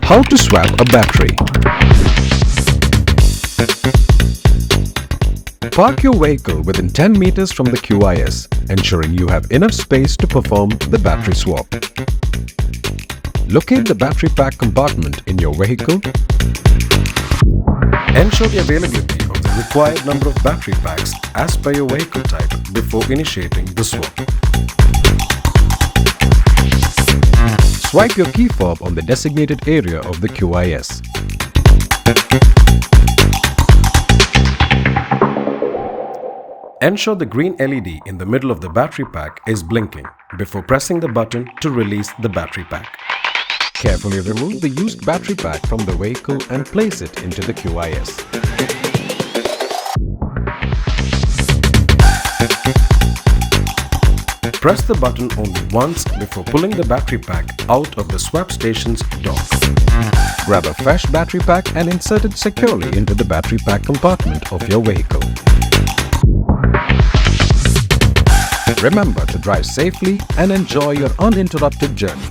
How to swap a battery. Park your vehicle within 10 meters from the QIS, ensuring you have enough space to perform the battery swap. Locate the battery pack compartment in your vehicle. Ensure the availability of the required number of battery packs as per your vehicle type before initiating the swap. Swipe your key fob on the designated area of the QIS. Ensure the green LED in the middle of the battery pack is blinking before pressing the button to release the battery pack. Carefully remove the used battery pack from the vehicle and place it into the QIS. Press the button only once before pulling the battery pack out of the swap station's dock. Grab a fresh battery pack and insert it securely into the battery pack compartment of your vehicle. Remember to drive safely and enjoy your uninterrupted journey.